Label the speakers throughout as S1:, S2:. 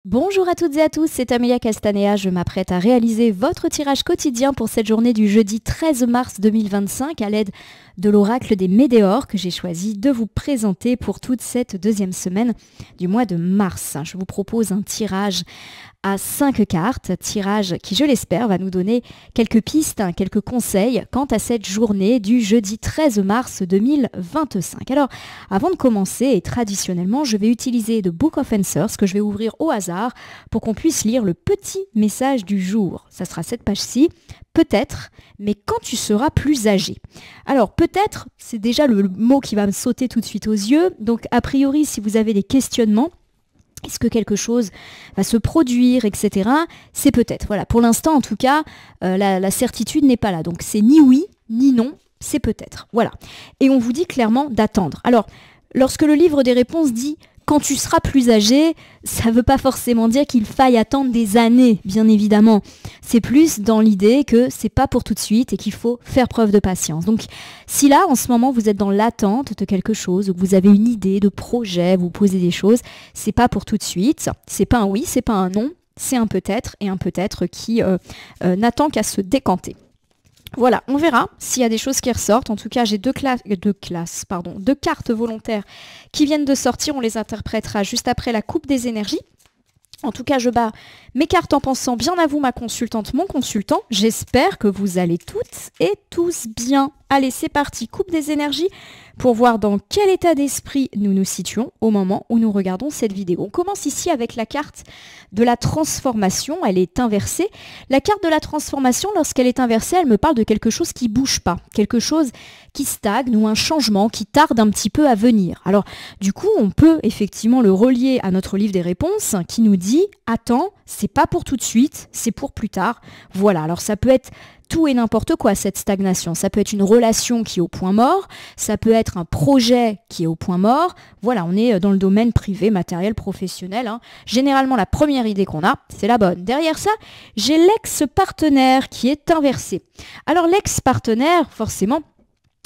S1: Bonjour à toutes et à tous, c'est Amelia Castanea. Je m'apprête à réaliser votre tirage quotidien pour cette journée du jeudi 13 mars 2025 à l'aide de l'oracle des Médéors que j'ai choisi de vous présenter pour toute cette deuxième semaine du mois de mars. Je vous propose un tirage à 5 cartes, tirage qui, je l'espère, va nous donner quelques pistes, quelques conseils quant à cette journée du jeudi 13 mars 2025. Alors, avant de commencer, et traditionnellement, je vais utiliser The Book of Answers que je vais ouvrir au hasard pour qu'on puisse lire le petit message du jour. Ça sera cette page-ci. Peut-être, mais quand tu seras plus âgé. Alors peut-être, c'est déjà le mot qui va me sauter tout de suite aux yeux. Donc a priori, si vous avez des questionnements, est-ce que quelque chose va se produire, etc. C'est peut-être. Voilà. Pour l'instant, en tout cas, la certitude n'est pas là. Donc c'est ni oui, ni non, c'est peut-être. Voilà. Et on vous dit clairement d'attendre. Alors, lorsque le livre des réponses dit quand tu seras plus âgé, ça ne veut pas forcément dire qu'il faille attendre des années, bien évidemment. C'est plus dans l'idée que c'est pas pour tout de suite et qu'il faut faire preuve de patience. Donc, si là, en ce moment, vous êtes dans l'attente de quelque chose, ou que vous avez une idée de projet, vous posez des choses, c'est pas pour tout de suite. C'est pas un oui, c'est pas un non, c'est un peut-être, et un peut-être qui n'attend qu'à se décanter. Voilà, on verra s'il y a des choses qui ressortent. En tout cas, j'ai deux cartes volontaires qui viennent de sortir. On les interprétera juste après la coupe des énergies. En tout cas, je bats mes cartes en pensant bien à vous, ma consultante, mon consultant. J'espère que vous allez toutes et tous bien. Allez, c'est parti, coupe des énergies pour voir dans quel état d'esprit nous nous situons au moment où nous regardons cette vidéo. On commence ici avec la carte de la transformation. Elle est inversée. La carte de la transformation, lorsqu'elle est inversée, elle me parle de quelque chose qui ne bouge pas, quelque chose qui stagne ou un changement qui tarde un petit peu à venir. Alors, du coup, on peut effectivement le relier à notre livre des réponses qui nous dit « Attends, c'est pas pour tout de suite, c'est pour plus tard. » Voilà, alors ça peut être tout et n'importe quoi, cette stagnation. Ça peut être une relation qui est au point mort, ça peut être un projet qui est au point mort. Voilà, on est dans le domaine privé, matériel, professionnel. Hein. Généralement, la première idée qu'on a, c'est la bonne. Derrière ça, j'ai l'ex-partenaire qui est inversé. Alors l'ex-partenaire, forcément,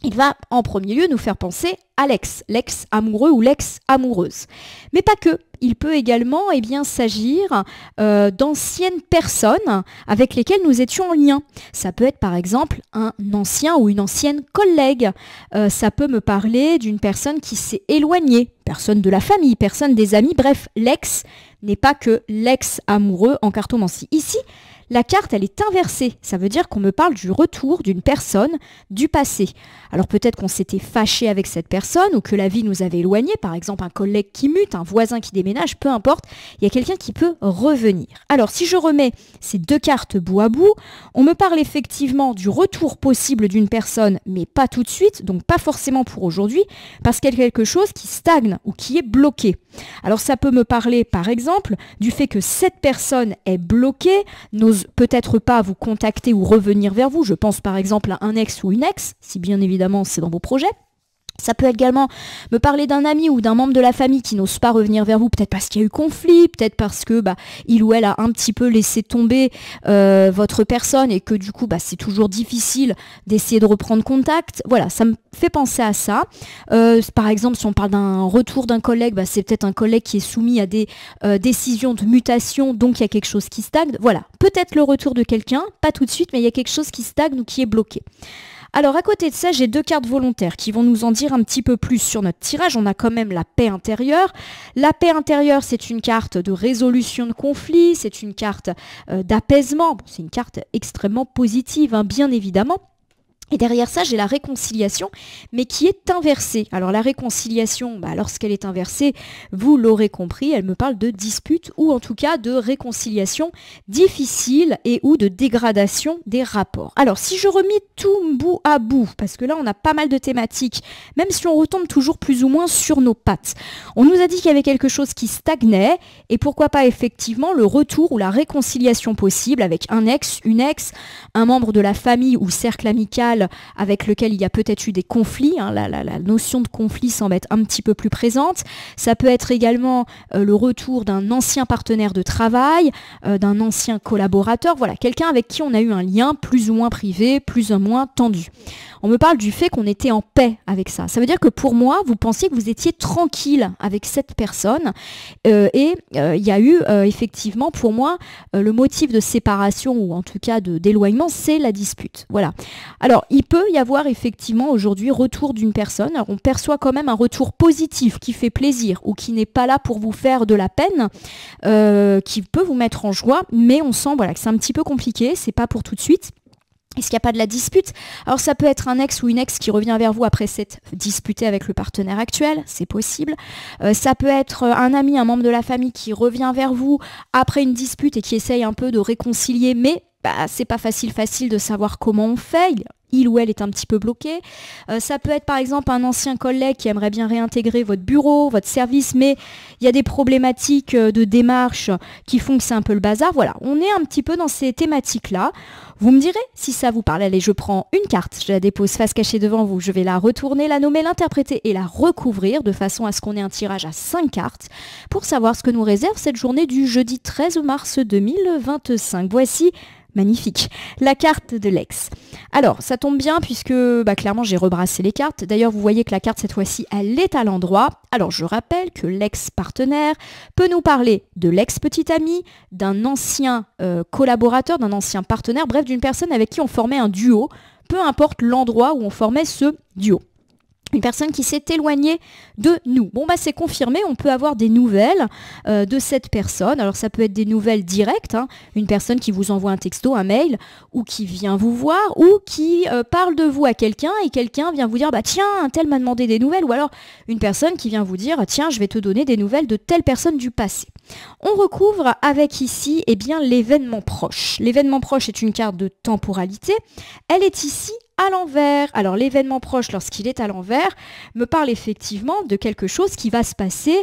S1: il va en premier lieu nous faire penser à l'ex-amoureux ou l'ex-amoureuse. Mais pas que. Il peut également s'agir d'anciennes personnes avec lesquelles nous étions en lien. Ça peut être par exemple un ancien ou une ancienne collègue. Ça peut me parler d'une personne qui s'est éloignée, personne de la famille, personne des amis. Bref, l'ex n'est pas que l'ex-amoureux en cartomancie. Ici, la carte, elle est inversée. Ça veut dire qu'on me parle du retour d'une personne du passé. Alors peut-être qu'on s'était fâché avec cette personne ou que la vie nous avait éloignés, par exemple un collègue qui mute, un voisin qui déménage, peu importe, il y a quelqu'un qui peut revenir. Alors si je remets ces deux cartes bout à bout, on me parle effectivement du retour possible d'une personne, mais pas tout de suite, donc pas forcément pour aujourd'hui, parce qu'il y a quelque chose qui stagne ou qui est bloqué. Alors ça peut me parler par exemple du fait que cette personne est bloquée, n'ose peut-être pas vous contacter ou revenir vers vous. Je pense par exemple à un ex ou une ex, si bien évidemment c'est dans vos projets. Ça peut également me parler d'un ami ou d'un membre de la famille qui n'ose pas revenir vers vous, peut-être parce qu'il y a eu conflit, peut-être parce que il ou elle a un petit peu laissé tomber votre personne et que du coup c'est toujours difficile d'essayer de reprendre contact. Voilà, ça me fait penser à ça. Par exemple, si on parle d'un retour d'un collègue, c'est peut-être un collègue qui est soumis à des décisions de mutation, donc il y a quelque chose qui stagne. Voilà, peut-être le retour de quelqu'un, pas tout de suite, mais il y a quelque chose qui stagne ou qui est bloqué. Alors à côté de ça, j'ai deux cartes volontaires qui vont nous en dire un petit peu plus sur notre tirage. On a quand même la paix intérieure. La paix intérieure, c'est une carte de résolution de conflits, c'est une carte d'apaisement. C'est une carte extrêmement positive, bien évidemment. Et derrière ça, j'ai la réconciliation, mais qui est inversée. Alors la réconciliation, lorsqu'elle est inversée, vous l'aurez compris, elle me parle de dispute ou en tout cas de réconciliation difficile et ou de dégradation des rapports. Alors si je remets tout bout à bout, parce que là on a pas mal de thématiques, même si on retombe toujours plus ou moins sur nos pattes. On nous a dit qu'il y avait quelque chose qui stagnait et pourquoi pas effectivement le retour ou la réconciliation possible avec un ex, une ex, un membre de la famille ou cercle amical amical avec lequel il y a peut-être eu des conflits, hein, la notion de conflit semble être un petit peu plus présente. Ça peut être également le retour d'un ancien partenaire de travail, d'un ancien collaborateur, voilà, quelqu'un avec qui on a eu un lien plus ou moins privé, plus ou moins tendu. On me parle du fait qu'on était en paix avec ça. Ça veut dire que pour moi, vous pensiez que vous étiez tranquille avec cette personne et il y a eu effectivement pour moi le motif de séparation ou en tout cas d'éloignement, c'est la dispute. Voilà. Alors, il peut y avoir effectivement aujourd'hui retour d'une personne. Alors, on perçoit quand même un retour positif qui fait plaisir ou qui n'est pas là pour vous faire de la peine, qui peut vous mettre en joie, mais on sent voilà, que c'est un petit peu compliqué, c'est pas pour tout de suite. Est-ce qu'il n'y a pas de la dispute? Alors ça peut être un ex ou une ex qui revient vers vous après s'être disputé avec le partenaire actuel, c'est possible. Ça peut être un ami, un membre de la famille qui revient vers vous après une dispute et qui essaye un peu de réconcilier, mais c'est pas facile de savoir comment on fait. Il ou elle est un petit peu bloqué. Ça peut être par exemple un ancien collègue qui aimerait bien réintégrer votre bureau, votre service, mais il y a des problématiques de démarche qui font que c'est un peu le bazar. Voilà, on est un petit peu dans ces thématiques-là. Vous me direz si ça vous parle. Allez, je prends une carte, je la dépose face cachée devant vous, je vais la retourner, la nommer, l'interpréter et la recouvrir de façon à ce qu'on ait un tirage à 5 cartes pour savoir ce que nous réserve cette journée du jeudi 13 mars 2025. Voici magnifique, la carte de l'ex. Alors, ça tombe bien puisque clairement j'ai rebrassé les cartes. D'ailleurs, vous voyez que la carte cette fois-ci, elle est à l'endroit. Alors, je rappelle que l'ex-partenaire peut nous parler de l'ex-petit ami, d'un ancien collaborateur, d'un ancien partenaire, bref, d'une personne avec qui on formait un duo, peu importe l'endroit où on formait ce duo. Une personne qui s'est éloignée de nous. Bon, c'est confirmé, on peut avoir des nouvelles de cette personne. Alors, ça peut être des nouvelles directes, hein, une personne qui vous envoie un texto, un mail, ou qui vient vous voir, ou qui parle de vous à quelqu'un, et quelqu'un vient vous dire, tiens, un tel m'a demandé des nouvelles, ou alors une personne qui vient vous dire, tiens, je vais te donner des nouvelles de telle personne du passé. On recouvre avec ici, l'événement proche. L'événement proche est une carte de temporalité. Elle est ici à l'envers. Alors l'événement proche, lorsqu'il est à l'envers, me parle effectivement de quelque chose qui va se passer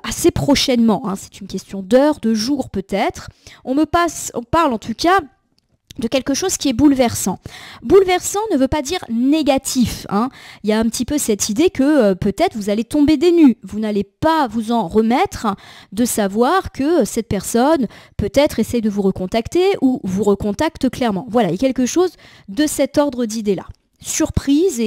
S1: assez prochainement. Hein. C'est une question d'heures, de jours peut-être. On parle en tout cas de quelque chose qui est bouleversant. Bouleversant ne veut pas dire négatif. Hein. Il y a un petit peu cette idée que peut-être vous allez tomber des nues. Vous n'allez pas vous en remettre de savoir que cette personne peut-être essaie de vous recontacter ou vous recontacte clairement. Voilà, il y a quelque chose de cet ordre d'idée-là. Surprise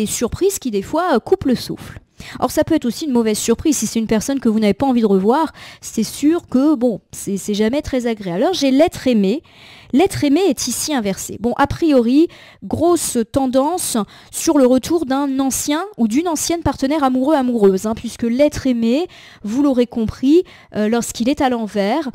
S1: qui des fois coupe le souffle. Or ça peut être aussi une mauvaise surprise, si c'est une personne que vous n'avez pas envie de revoir, c'est sûr que c'est jamais très agréable. Alors j'ai l'être aimé. L'être aimé est ici inversé. Bon, a priori, grosse tendance sur le retour d'un ancien ou d'une ancienne partenaire amoureuse, hein, puisque l'être aimé, vous l'aurez compris, lorsqu'il est à l'envers,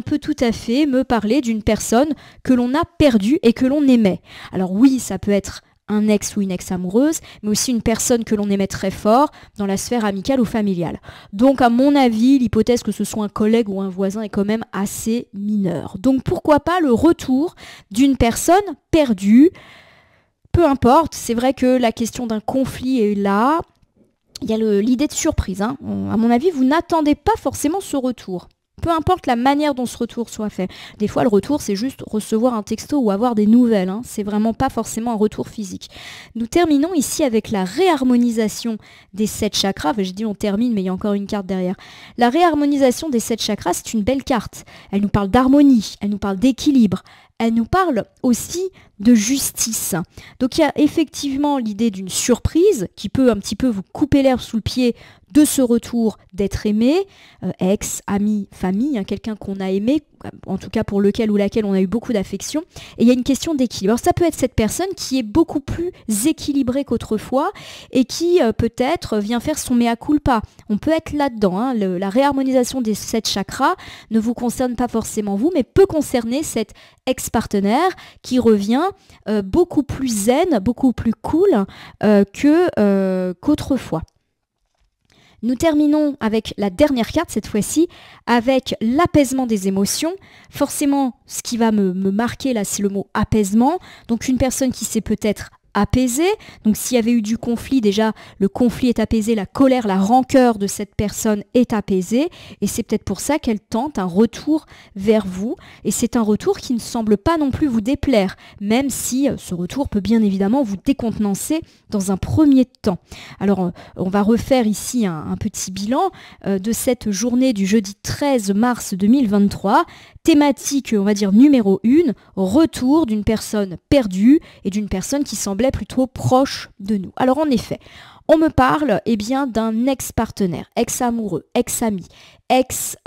S1: peut tout à fait me parler d'une personne que l'on a perdue et que l'on aimait. Alors oui, ça peut être un ex ou une ex-amoureuse, mais aussi une personne que l'on aimait très fort dans la sphère amicale ou familiale. Donc, à mon avis, l'hypothèse que ce soit un collègue ou un voisin est quand même assez mineure. Donc, pourquoi pas le retour d'une personne perdue? Peu importe, c'est vrai que la question d'un conflit est là. Il y a l'idée de surprise. Hein. À mon avis, vous n'attendez pas forcément ce retour. Peu importe la manière dont ce retour soit fait. Des fois, le retour, c'est juste recevoir un texto ou avoir des nouvelles. Hein. C'est vraiment pas forcément un retour physique. Nous terminons ici avec la réharmonisation des 7 chakras. Enfin, j'ai dit on termine, mais il y a encore une carte derrière. La réharmonisation des 7 chakras, c'est une belle carte. Elle nous parle d'harmonie, elle nous parle d'équilibre. Elle nous parle aussi de justice. Donc il y a effectivement l'idée d'une surprise qui peut un petit peu vous couper l'herbe sous le pied de ce retour d'être aimé, ex, ami, famille, hein, quelqu'un qu'on a aimé, en tout cas pour lequel ou laquelle on a eu beaucoup d'affection. Et il y a une question d'équilibre. Alors ça peut être cette personne qui est beaucoup plus équilibrée qu'autrefois et qui peut-être vient faire son mea culpa. On peut être là-dedans. Hein. La réharmonisation des 7 chakras ne vous concerne pas forcément vous, mais peut concerner cet ex-partenaire qui revient beaucoup plus zen, beaucoup plus cool qu'autrefois. Nous terminons avec la dernière carte cette fois-ci, avec l'apaisement des émotions. Forcément, ce qui va me marquer là, c'est le mot apaisement. Donc une personne qui s'est peut-être apaisée. Donc s'il y avait eu du conflit, déjà le conflit est apaisé, la colère, la rancœur de cette personne est apaisée et c'est peut-être pour ça qu'elle tente un retour vers vous et c'est un retour qui ne semble pas non plus vous déplaire, même si ce retour peut bien évidemment vous décontenancer dans un premier temps. Alors on va refaire ici un petit bilan de cette journée du jeudi 13 mars 2023. Thématique, on va dire numéro 1, retour d'une personne perdue et d'une personne qui semblait plutôt proche de nous. Alors en effet, on me parle bien d'un ex-partenaire, ex-amoureux, ex-ami, ex-personne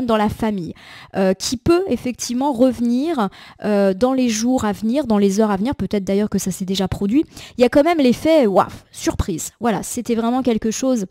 S1: dans la famille, qui peut effectivement revenir dans les jours à venir, dans les heures à venir, peut-être d'ailleurs que ça s'est déjà produit. Il y a quand même l'effet, waouh, surprise. Voilà, c'était vraiment quelque chose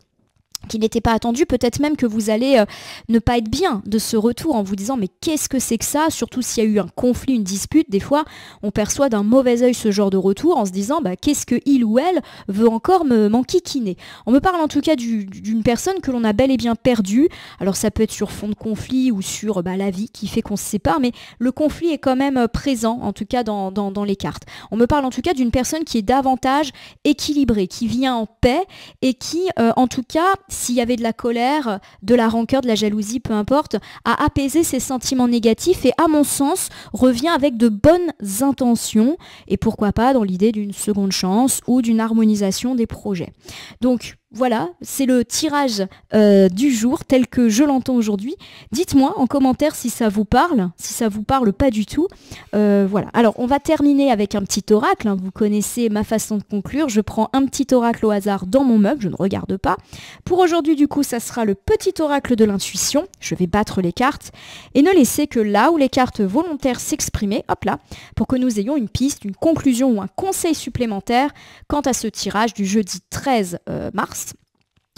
S1: qui n'était pas attendu, peut-être même que vous allez ne pas être bien de ce retour en vous disant mais qu'est-ce que c'est que ça, surtout s'il y a eu un conflit, une dispute, des fois on perçoit d'un mauvais œil ce genre de retour en se disant qu'est-ce que il ou elle veut encore m'enquiquiner. On me parle en tout cas d'une personne que l'on a bel et bien perdue, alors ça peut être sur fond de conflit ou sur la vie qui fait qu'on se sépare, mais le conflit est quand même présent en tout cas dans les cartes. On me parle en tout cas d'une personne qui est davantage équilibrée, qui vient en paix et qui en tout cas s'il y avait de la colère, de la rancœur, de la jalousie, peu importe, à apaiser ses sentiments négatifs et à mon sens revient avec de bonnes intentions et pourquoi pas dans l'idée d'une seconde chance ou d'une harmonisation des projets. Donc voilà, c'est le tirage du jour tel que je l'entends aujourd'hui. Dites-moi en commentaire si ça vous parle, si ça vous parle pas du tout. Voilà. Alors on va terminer avec un petit oracle. Vous connaissez ma façon de conclure. Je prends un petit oracle au hasard dans mon meuble, je ne regarde pas. Pour aujourd'hui du coup, ça sera le petit oracle de l'intuition. Je vais battre les cartes et ne laisser que là où les cartes volontaires s'exprimer, hop là, pour que nous ayons une piste, une conclusion ou un conseil supplémentaire quant à ce tirage du jeudi 13 mars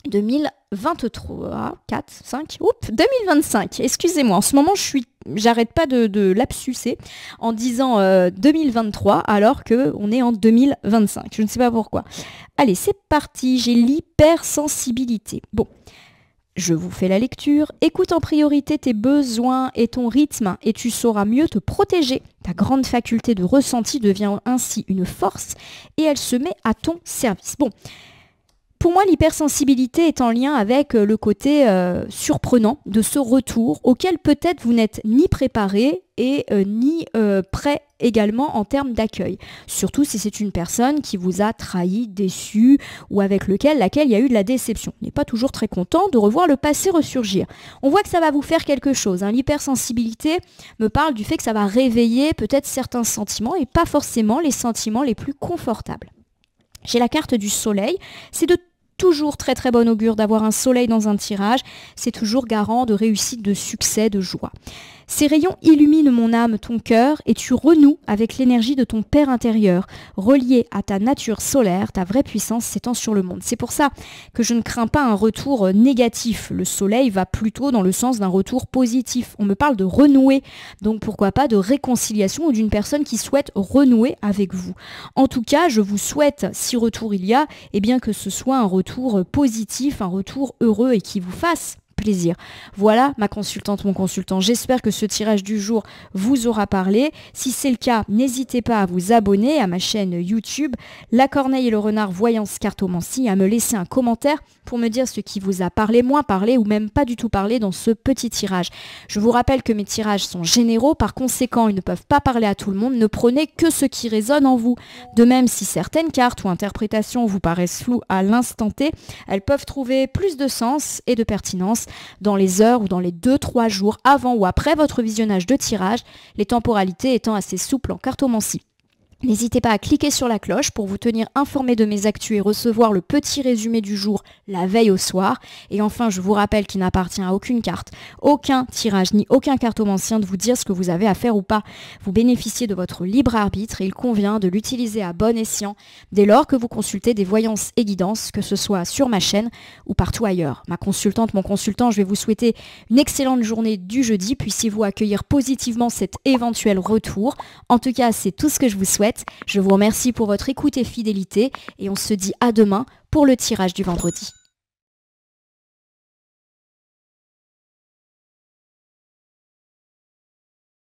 S1: 2023, 4, 5, 2025. Excusez-moi, en ce moment, j'arrête pas de lapsuser en disant 2023 alors qu'on est en 2025. Je ne sais pas pourquoi. Allez, c'est parti, j'ai l'hypersensibilité. Bon, je vous fais la lecture. Écoute en priorité tes besoins et ton rythme et tu sauras mieux te protéger. Ta grande faculté de ressenti devient ainsi une force et elle se met à ton service. Bon. Pour moi, l'hypersensibilité est en lien avec le côté surprenant de ce retour auquel peut-être vous n'êtes ni préparé et ni prêt également en termes d'accueil. Surtout si c'est une personne qui vous a trahi, déçu ou avec laquelle il y a eu de la déception. On n'est pas toujours très content de revoir le passé ressurgir. On voit que ça va vous faire quelque chose. L'hypersensibilité me parle du fait que ça va réveiller peut-être certains sentiments et pas forcément les sentiments les plus confortables. J'ai la carte du soleil, c'est de toujours très très bon augure d'avoir un soleil dans un tirage, c'est toujours garant de réussite, de succès, de joie. Ces rayons illuminent mon âme, ton cœur, et tu renoues avec l'énergie de ton père intérieur, relié à ta nature solaire, ta vraie puissance s'étend sur le monde. C'est pour ça que je ne crains pas un retour négatif. Le soleil va plutôt dans le sens d'un retour positif. On me parle de renouer, donc pourquoi pas de réconciliation ou d'une personne qui souhaite renouer avec vous. En tout cas, je vous souhaite, si retour il y a, bien que ce soit un retour positif, un retour heureux et qui vous fasse plaisir. Voilà ma consultante, mon consultant. J'espère que ce tirage du jour vous aura parlé. Si c'est le cas, n'hésitez pas à vous abonner à ma chaîne YouTube La Corneille et le Renard Voyance Cartomancie, à me laisser un commentaire pour me dire ce qui vous a parlé, moins parlé ou même pas du tout parlé dans ce petit tirage. Je vous rappelle que mes tirages sont généraux, par conséquent ils ne peuvent pas parler à tout le monde. Ne prenez que ce qui résonne en vous. De même, si certaines cartes ou interprétations vous paraissent floues à l'instant T, elles peuvent trouver plus de sens et de pertinence dans les heures ou dans les 2-3 jours avant ou après votre visionnage de tirage, les temporalités étant assez souples en cartomancie. N'hésitez pas à cliquer sur la cloche pour vous tenir informé de mes actus et recevoir le petit résumé du jour la veille au soir. Et enfin, je vous rappelle qu'il n'appartient à aucune carte, aucun tirage ni aucun cartomancien de vous dire ce que vous avez à faire ou pas. Vous bénéficiez de votre libre arbitre et il convient de l'utiliser à bon escient dès lors que vous consultez des voyances et guidances, que ce soit sur ma chaîne ou partout ailleurs. Ma consultante, mon consultant, je vais vous souhaiter une excellente journée du jeudi. Puissiez-vous accueillir positivement cet éventuel retour. En tout cas, c'est tout ce que je vous souhaite. Je vous remercie pour votre écoute et fidélité et on se dit à demain pour le tirage du vendredi.